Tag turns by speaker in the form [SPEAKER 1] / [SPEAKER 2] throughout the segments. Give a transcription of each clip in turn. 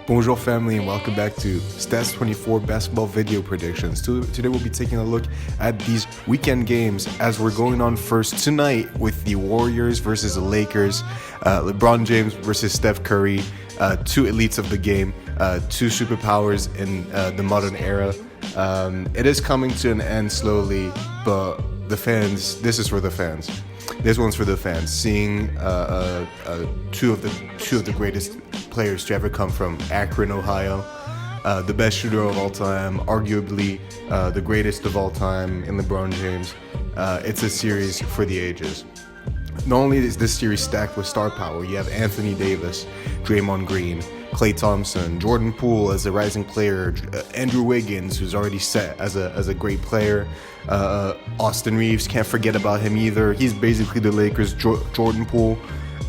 [SPEAKER 1] Bonjour family and welcome back to Stats 24 basketball video predictions. Today we'll be taking a look at these weekend games as we're going on first tonight with the Warriors versus the Lakers, LeBron James versus Steph Curry, two elites of the game, two superpowers in the modern era. It is coming to an end slowly, but the fans, this is for the fans. This one's for the fans. Seeing two of the greatest players to ever come from Akron, Ohio, the best shooter of all time, arguably the greatest of all time in LeBron James. It's a series for the ages. Not only is this series stacked with star power, you have Anthony Davis, Draymond Green, Klay Thompson, Jordan Poole as a rising player, Andrew Wiggins, who's already set as a great player, Austin Reeves, can't forget about him either. He's basically the Lakers' Jordan Poole.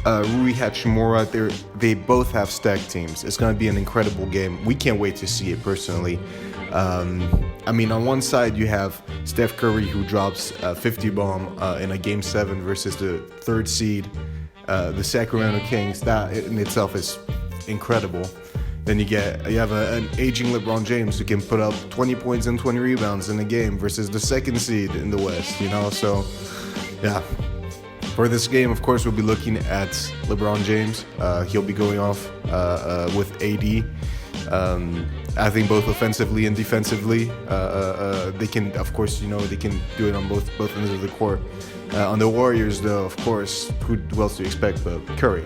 [SPEAKER 1] Rui Hachimura, they both have stacked teams. It's going to be an incredible game. We can't wait to see it personally. On one side you have Steph Curry, who drops a 50 bomb in a Game 7 versus the third seed, the Sacramento Kings. That in itself is incredible. Then you have an aging LeBron James who can put up 20 points and 20 rebounds in a game versus the second seed in the West, So, yeah. For this game, of course, we'll be looking at LeBron James. He'll be going off with AD. I think both offensively and defensively, they can, of course, they can do it on both ends of the court. On the Warriors, though, of course, who else do you expect but Curry?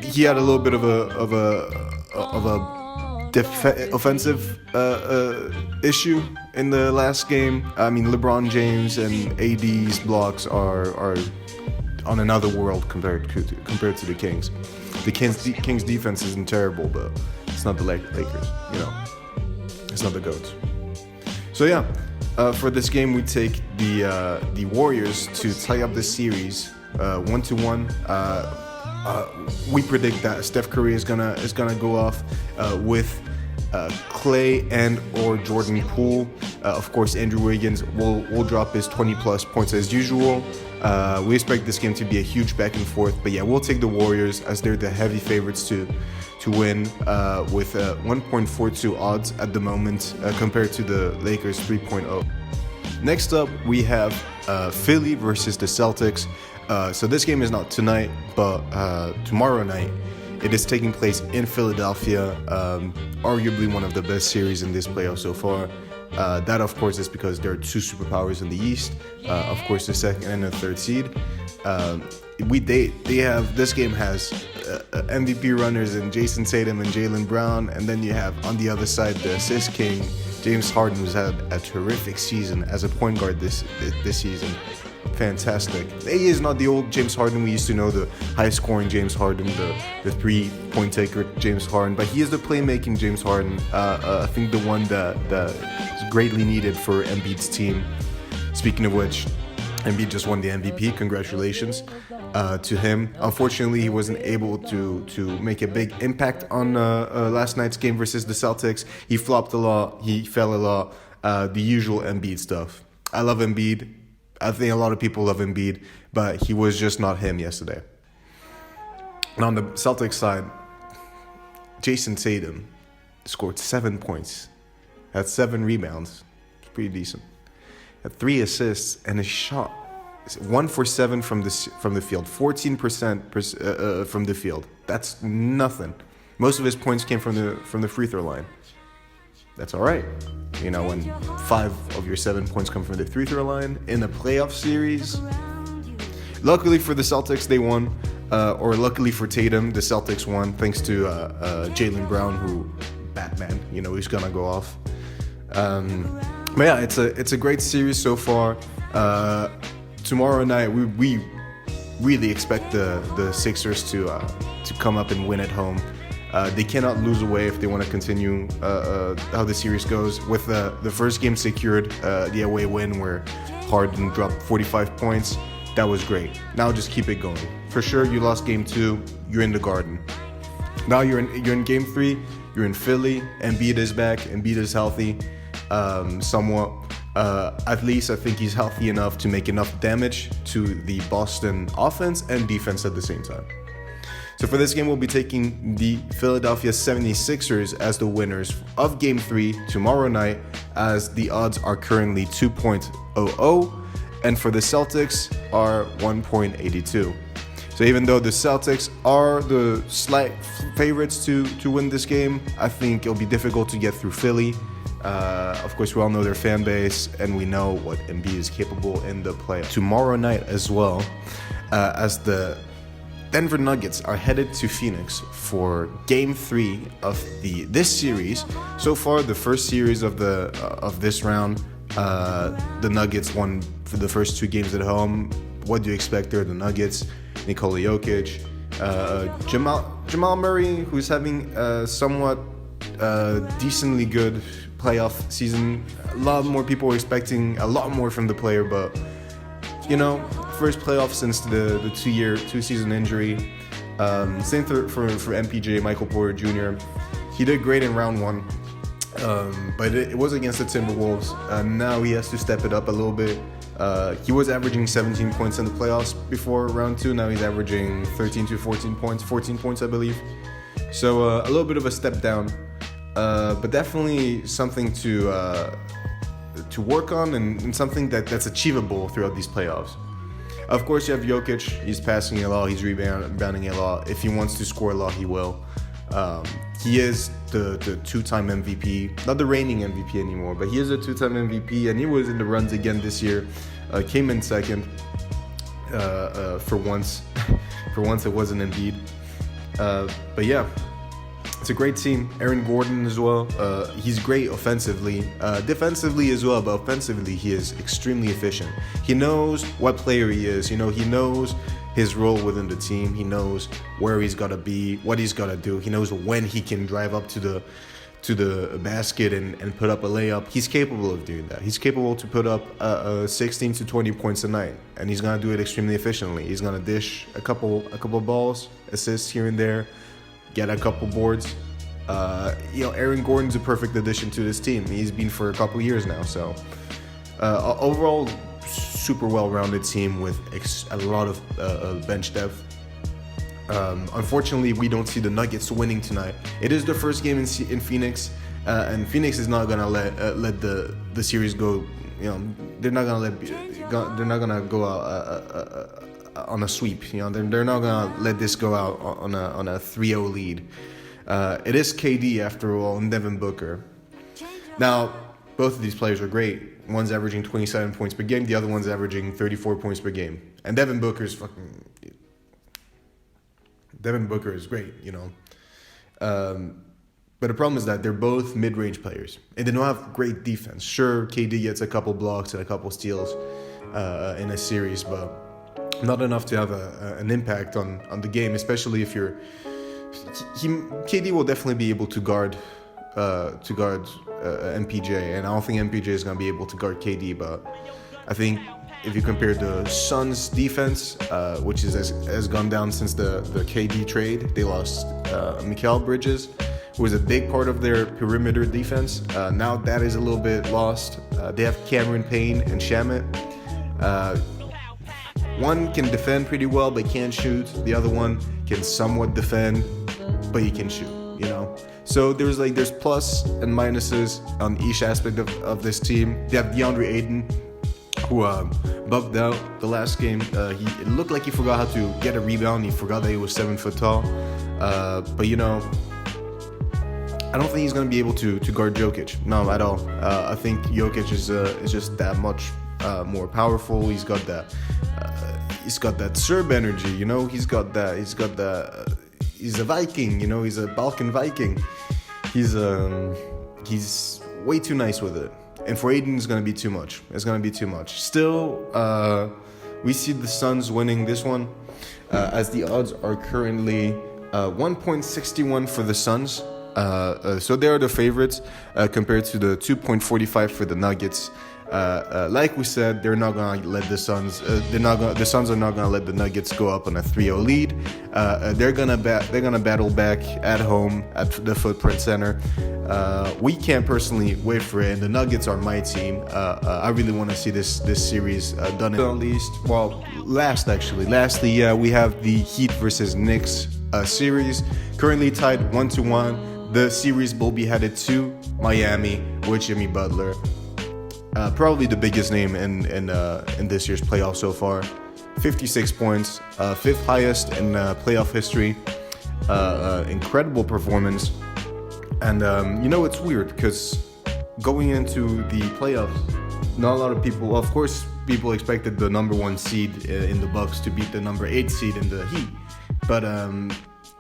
[SPEAKER 1] He had a little bit of a offensive issue in the last game. LeBron James and AD's blocks are on another world compared to the Kings. The Kings defense isn't terrible, but it's not the Lakers. It's not the GOATs. So yeah, for this game we take the Warriors to tie up the series 1-1. We predict that Steph Curry is gonna go off with Klay and or Jordan Poole. Of course, Andrew Wiggins will drop his 20 plus points as usual. We expect this game to be a huge back and forth, but yeah, we'll take the Warriors as they're the heavy favorites to win with 1.42 odds at the moment compared to the Lakers 3.0. Next up, we have Philly versus the Celtics. So this game is not tonight, but tomorrow night. It is taking place in Philadelphia, arguably one of the best series in this playoff so far. That, of course, is because there are two superpowers in the East. Of course, the second and the third seed. This game has MVP runners in Jason Tatum and Jaylen Brown, and then you have on the other side the assist king James Harden, who's had a terrific season as a point guard this season. Fantastic. He is not the old James Harden we used to know, the high-scoring James Harden, the three-point taker James Harden, but he is the playmaking James Harden. I think the one that is greatly needed for Embiid's team. Speaking of which, Embiid just won the MVP. Congratulations to him. Unfortunately, he wasn't able to make a big impact on last night's game versus the Celtics. He flopped a lot. He fell a lot. The usual Embiid stuff. I love Embiid. I think a lot of people love Embiid, but he was just not him yesterday. And on the Celtics side, Jason Tatum scored 7 points, had 7 rebounds. It's pretty decent. Had 3 assists and a shot 1 for 7 from the field, 14% from the field. That's nothing. Most of his points came from the free throw line. That's all right. When 5 of your 7 points come from the free throw line in a playoff series. Luckily for the Celtics, they won. Or luckily for Tatum, the Celtics won thanks to Jaylen Brown, who Batman. He's gonna go off. But yeah, it's a great series so far. Tomorrow night, we really expect the Sixers to come up and win at home. They cannot lose away if they want to continue how the series goes. With the first game secured, the away win where Harden dropped 45 points, that was great. Now just keep it going. For sure, you lost game 2, you're in the Garden. Now you're in game 3, you're in Philly. Embiid is back. Embiid is healthy, somewhat. At least I think he's healthy enough to make enough damage to the Boston offense and defense at the same time. So for this game, we'll be taking the Philadelphia 76ers as the winners of Game 3 tomorrow night, as the odds are currently 2.00, and for the Celtics are 1.82. So even though the Celtics are the slight favorites to win this game, I think it'll be difficult to get through Philly. Of course, we all know their fan base, and we know what Embiid is capable in the playoffs. Tomorrow night as well, as the Denver Nuggets are headed to Phoenix for Game 3 of this series. So far, the first series of this round, the Nuggets won for the first 2 games at home. What do you expect there? The Nuggets, Nikola Jokic, Jamal Murray, who's having somewhat decently good playoff season. A lot more people were expecting a lot more from the player, but first playoff since the 2-season injury. Same for MPJ, Michael Porter Jr. He did great in round 1, but it was against the Timberwolves. Now he has to step it up a little bit. He was averaging 17 points in the playoffs before round 2. Now he's averaging 13 to 14 points, I believe. So a little bit of a step down, but definitely something to work on, and something that's achievable throughout these playoffs. Of course, you have Jokic. He's passing a lot. He's rebounding a lot. If he wants to score a lot, he will. He is the 2-time MVP, not the reigning MVP anymore, but he is a 2-time MVP, and he was in the runs again this year. Came in second for once. For once, it wasn't Embiid. But yeah, it's a great team. Aaron Gordon as well. He's great offensively, defensively as well, but offensively he is extremely efficient. He knows what player he is. He knows his role within the team. He knows where he's got to be, what he's got to do. He knows when he can drive up to the basket and put up a layup. He's capable of doing that. He's capable to put up 16 to 20 points a night, and he's gonna do it extremely efficiently. He's gonna dish a couple balls, assists here and there, get a couple boards. Aaron Gordon's a perfect addition to this team. He's been for a couple years now. So overall, super well-rounded team with a lot of bench depth. Unfortunately, we don't see the Nuggets winning tonight. It is the first game in Phoenix, and Phoenix is not gonna let the series go. They're not gonna go out on a sweep. They're not gonna let this go out on a 3-0 lead. It is KD after all, and Devin Booker. Now, both of these players are great. One's averaging 27 points per game. The other one's averaging 34 points per game. And Devin Booker is great, But the problem is that they're both mid-range players, and they don't have great defense. Sure, KD gets a couple blocks and a couple steals in a series, but not enough to have an impact on the game, especially if you're... KD will definitely be able to guard MPJ, and I don't think MPJ is going to be able to guard KD, but I think if you compare the Suns' defense, which has gone down since the KD trade, they lost Mikal Bridges, who was a big part of their perimeter defense. Now that is a little bit lost. They have Cameron Payne and Shamet. One can defend pretty well but can't shoot. The other one can somewhat defend, but he can shoot, So there's plus and minuses on each aspect of this team. They have DeAndre Ayton, who bugged out the last game. It looked like he forgot how to get a rebound. He forgot that he was 7 foot tall. But I don't think he's going to be able to guard Jokic. No, at all. I think Jokic is just that much more powerful. He's got that Serb energy. He's got that. He's a Viking. He's a Balkan Viking. He's way too nice with it. And for Aiden, it's going to be too much. It's going to be too much. Still, we see the Suns winning this one, as the odds are currently 1.61 for the Suns. So they are the favorites compared to the 2.45 for the Nuggets. Like we said, they're not gonna let the Suns. The Suns are not gonna let the Nuggets go up on a 3-0 lead. They're gonna battle back at home at the Footprint Center. We can't personally wait for it, and the Nuggets are my team. I really want to see this series done. Lastly, we have the Heat versus Knicks. series. Currently tied 1-1. The series will be headed to Miami with Jimmy Butler. Probably the biggest name in this year's playoffs so far. 56 points, fifth highest in playoff history. Incredible performance. And it's weird because going into the playoffs, not a lot of people. Well, of course, people expected the number 1 seed in the Bucks to beat the number 8 seed in the Heat. But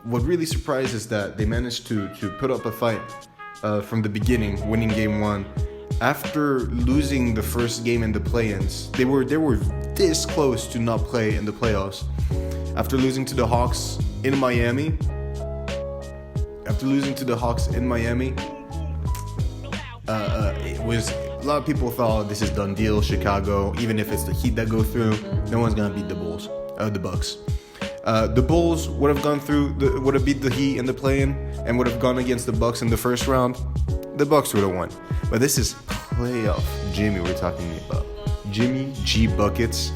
[SPEAKER 1] what really surprised is that they managed to put up a fight from the beginning, winning game 1. After losing the first game in the play-ins, they were this close to not play in the playoffs. After losing to the Hawks in Miami, it was a lot of people thought this is done deal. Chicago, even if it's the Heat that go through, no one's gonna beat the Bucks. The Bulls would have gone through, would have beat the Heat in the play-in, and would have gone against the Bucks in the first round. The Bucks would have won. But this is playoff Jimmy we're talking about. Jimmy G Buckets,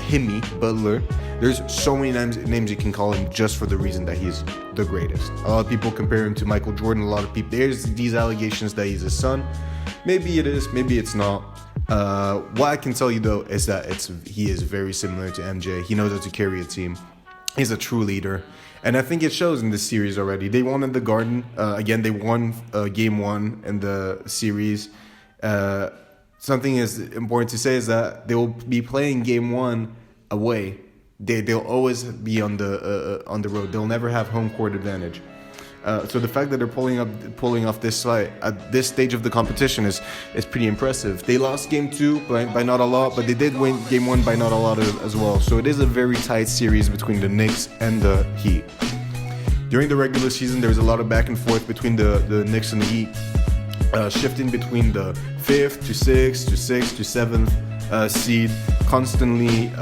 [SPEAKER 1] Jimmy Butler. There's so many names you can call him just for the reason that he's the greatest. A lot of people compare him to Michael Jordan. A lot of people, there's these allegations that he's his son. Maybe it is, maybe it's not. What I can tell you though is that he is very similar to MJ. He knows how to carry a team. He's a true leader. And I think it shows in this series already. They won in the Garden. Again, they won game 1 in the series. Something is important to say is that they will be playing game 1 away. They'll always be on the road. They'll never have home court advantage. So the fact that they're pulling off this fight at this stage of the competition is pretty impressive. They lost game 2 by not a lot, but they did win game 1 by not a lot as well. So it is a very tight series between the Knicks and the Heat. During the regular season, there was a lot of back and forth between the Knicks and the Heat, shifting between the 5th to 6th to 6th to 7th seed constantly.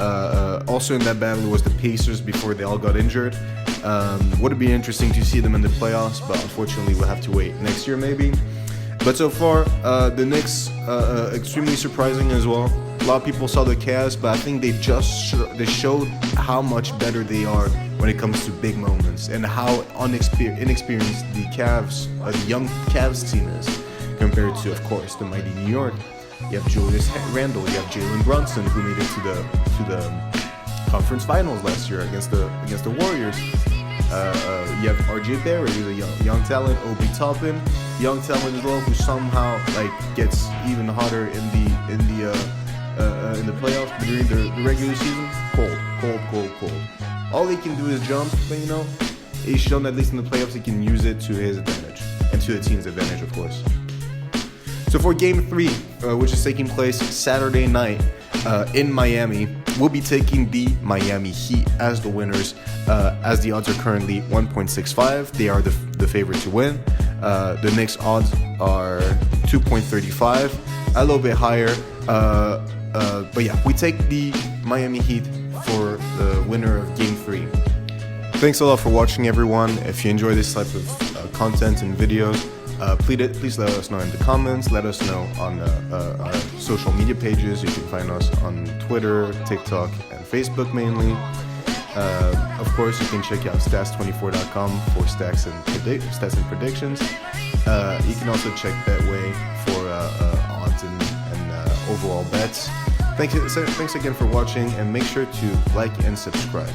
[SPEAKER 1] Also in that battle was the Pacers before they all got injured. Would it be interesting to see them in the playoffs, but unfortunately we'll have to wait next year maybe. But so far, the Knicks extremely surprising as well. A lot of people saw the Cavs, but I think they showed how much better they are when it comes to big moments and how inexperienced the Cavs, the young Cavs team is compared to, of course, the mighty New York. You have Julius Randle, you have Jalen Bronson, who made it to the conference finals last year against the Warriors. You have RJ Barrett, who's a young talent. Obi Toppin, young talent as well, who somehow gets even hotter in the playoffs. But during the regular season, cold. All he can do is jump, but he's shown at least in the playoffs he can use it to his advantage and to the team's advantage, of course. So for Game 3, which is taking place Saturday night in Miami, we'll be taking the Miami Heat as the winners, as the odds are currently 1.65. They are the favorite to win. The Knicks odds are 2.35, a little bit higher. But yeah, we take the Miami Heat for the winner of Game 3. Thanks a lot for watching, everyone. If you enjoy this type of content and videos, please let us know in the comments. Let us know on our social media pages. You can find us on Twitter, TikTok, and Facebook mainly. Of course, you can check out stats24.com for stats and predictions. You can also check Betway for odds and overall bets. Thanks again for watching, and make sure to like and subscribe.